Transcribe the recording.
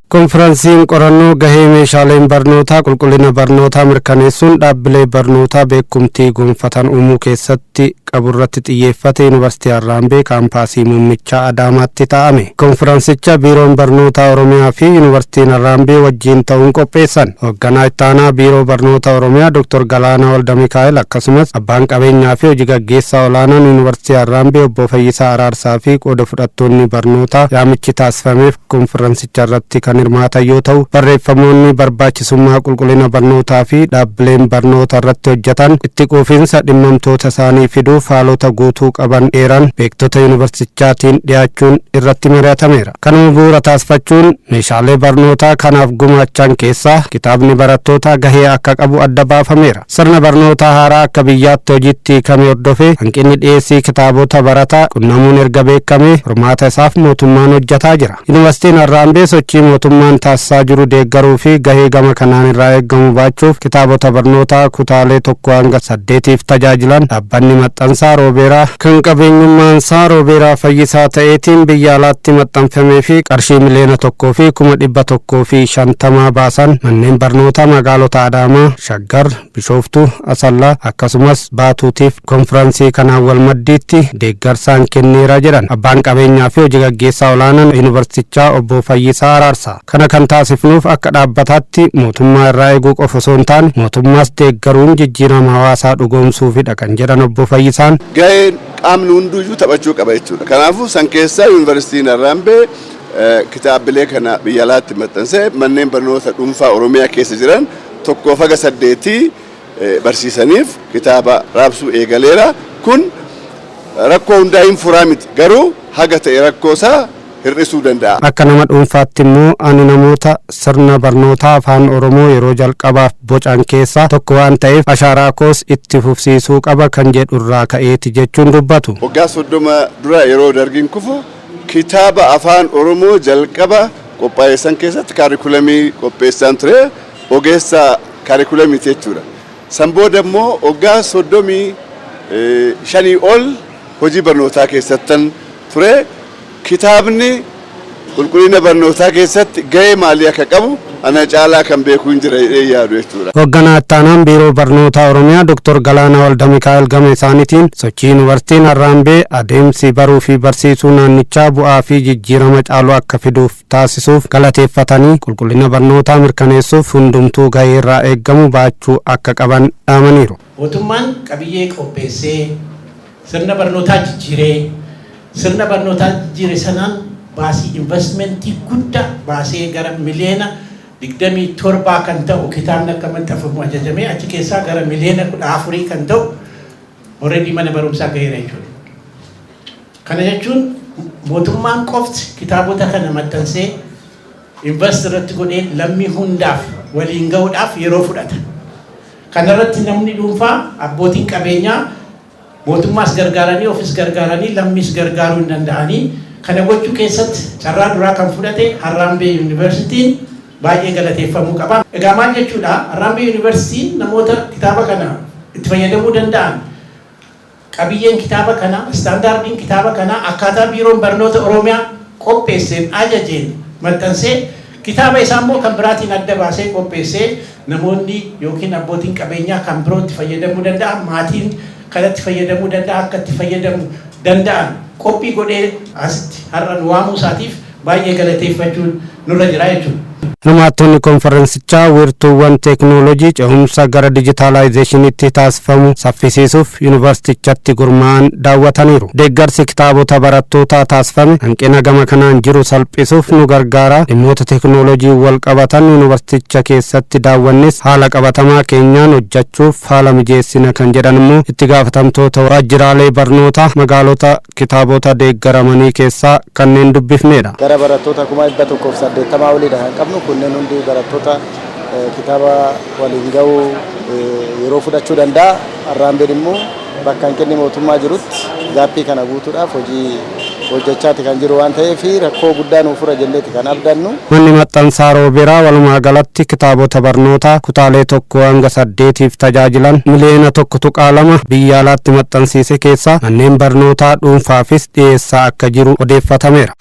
Konferansiin qorannoo gahee meeshaaleen barnootaa qulqullina barnootaa mirkaneessuun dhaabbilee barnootaa beekumtii gonfatan uumuu keessatti qaburratti xiyyeeffate Yuunivarsiitii Harraambee kaampaasii muummichaa Adaamaatti taa'ame. Konferansicha biiroon barnootaa Oromiyaa fi Yuunivarsiitiin Harraambee wajjin ta'uun qopheessan. Hoogganaa ittaanaa biiroo barnoota Oromiyaa Dr. Galaanaa Walda Mikaa'el akkasumas abbaan qabeenyaa fi hojii gaggeessaa olaanaan Yuunivarsiitii Harraambee obbo Fayyisaa Araarsaa fi qooda fudhattoonni barnootaa yaamichi taasifameef konferansicha irratti kan hirmaatan yoo ta'u barreeffamoonni barbaachisummaa qulqullina barnootaa fi dhaabbileen barnoota irratti hojjetan itti quufinsa dhimmamtoota isaanii fiduuf haalota guutuu qaban dheeran beektota yuunivarsiitichaatiin dhiyaachuun irratti mari'atameera. Kanuma bu'uura taasifachuun meeshaalee barnootaa kanaaf gumaachan keessaa kitaabni barattootaa gahee akka qabu adda baafameera. Sirna barnootaa haaraa akka biyyaatti hojiitti hiikame hordofee hanqinni dhiyeessii kitaabota barataa qunnamuun erga beekamee furmaata isaaf mootummaan hojjetaa jira. Yuunivarsiitiin Harraambee sochii mootummaan taasisaa jiru deeggaruu fi gahee gama kanaan irraa eeggamu baachuuf kitaabota barnootaa kutaalee 1 hanga 8tiif tajaajilan dhaabbanni maxxansaa Roobeeraa kan qabeenyummaan isaa Roobeeraa Fayyisaa ta'eetiin biyya alaatti maxxanfamee fi qarshii miliyoona 1 fi 150 baasan manneen barnootaa magaalota Adaamaa, Shaggar, Bishooftuu, Asallaa akkasumas Baatuutiif konferansii kanaan wal maddiitti deeggarsaan kenneera jedhan abbaan qabeenyaa fi hojii gaggeessaa olaanaan yuunivarsiitichaa obbo Fayyisaa Araarsaa. Kana kan taasifnuuf akka dhaabbataatti mootummaa irraa eeguu qofa osoo hin taane mootummaas deeggaruun jijjiirama hawaasaa dhugoomsuufidha kan jedhan obbo Fayyisaan. Gaheen qaamni hunduyyuu taphachuu qaba jechuudha. Kanaafuu san keessaa yuunivarsiitiin Harraambee kitaabilee kana biyya alaatti maxxansee manneen barnoota dhuunfaa Oromiyaa keessa jiran 1 hanga 8 barsiisaniif kitaaba raabsuu eegaleera. Kun rakkoo hundaa hin furaa miti garuu haga ta'e rakkoo isaa hir'isuu danda'a. Akka nama dhuunfaatti immoo ani namoota sirna barnootaa afaan Oromoo yeroo jalqabaaf bocan keessaa tokko waan ta'eef ashaaraa koos itti fufsiisuu qaba kan jedhu irraa ka'eeti jechuun dubbatu. Waggaa 30 dura yeroo dargiin kufu kitaaba afaan Oromoo jalqaba qopheessan keessatti kaarikulamii qopheessan ture ogeessa kaarikulamii jechuudha. San booda immoo waggaa 35 ol hojii barnootaa keessattan ture. Kitaabni qulqullina barnootaa keessatti gahee maalii akka qabu ana caalaa kan beeku hin jira yaadu jechuudha. Hoogganaa ittaanaan biiroo barnoota Oromiyaa Dr. Galaanaa Walda Mikaa'el gama isaaniitiin sochii yuunivarsiitiin Harraambee adeemsi baruu fi barsiisuu naannichaa bu'aa fi jijjiirama caalu akka fiduuf taasisuuf galateeffatanii qulqullina barnootaa mirkaneessuuf hundumtuu gahee irraa eeggamu baachuu akka qaban dhaamaniiru. Mootummaan qabiyyee qopheessee sirna barnootaa jijjiiree sirna barnootaa jijjiire sanaan baasii investmentii guddaa baasee gara miliyoona 27 kan ta'u kitaabni akka maxxanfamu ajajamee achi keessaa gara miliyoona 14 kan ta'u already mana barumsaa gaheera jechuudha. Kana jechuun mootummaan qofti kitaabota kana maxxansee invest irratti godhee lammii hundaaf waliin gahuudhaaf yeroo fudhata. Kana irratti namni dhuunfaa abbootiin qabeenyaa mootummaas gargaaranii ofis gargaaranii lammis gargaaruu hin danda'anii kana gochuu keessatti carraa duraa kan fudhate Harraambee Yuunivarsiitiin baay'ee galateeffamuu qaba. Egaa maal jechuudha Harraambee Yuunivarsiitiin namoota kitaaba kana itti fayyadamuu danda'an qabiyyeen kitaaba kana istaandaardiin kitaaba kana akkaataa biiroon barnoota Oromiyaa qopheesseen ajajeen maxxansee kitaaba isaa immoo kan biraatiin adda baasee qopheessee namoonni yookiin abbootiin qabeenyaa kan biroo itti fayyadamuu danda'an maatiin kanatti fayyadamuu danda'a akka itti fayyadamu danda'an qophii godhee asitti har'a nu waamuu isaatiif baay'ee galateeffachuun nurra jira jechuudha. Hirmaattonni konferensichaa wiirtuuwwan teeknooloojii cehumsa gara dijitaalaayizeeshiniitti taasifamu saffisiisuuf yuunivarsiitichatti gurmaa'an daawwataniiru. Deeggarsi kitaabota barattootaa taasifame hanqina gama kanaan jiru salphisuuf nu gargaara. Dhimmoota teeknooloojii wal qabatan yuunivarsiiticha keessatti daawwannis haala qabatamaa keenyaan hojjechuuf haala mijeessina kan jedhan immoo itti gaafatamtoota waajjiraalee barnootaa magaalota kitaabota deeggaramanii keessaa kanneen dubbifnedha. Gara barattoota 180 olidha kan qabnu. Kunneen hundi barattoota kitaaba waliin ga'uu yeroo fudhachuu danda'a. Harraambeen immoo bakka hanqinni mootummaa jirutti gaaffii kana guutuudhaaf hojii hojjechaati kan jiru waan ta'eef rakkoo guddaa nuuf fura jenneeti kan abdannu. Manni maxxansaa Roobiraa walumaa galatti kitaabota barnootaa kutaalee 1 hanga 8tiif tajaajilan miliyoona 1.2 biyya alaatti maxxansiise keessaa manneen barnootaa dhuunfaafis dhiyeessaa akka jiru odeeffatameera.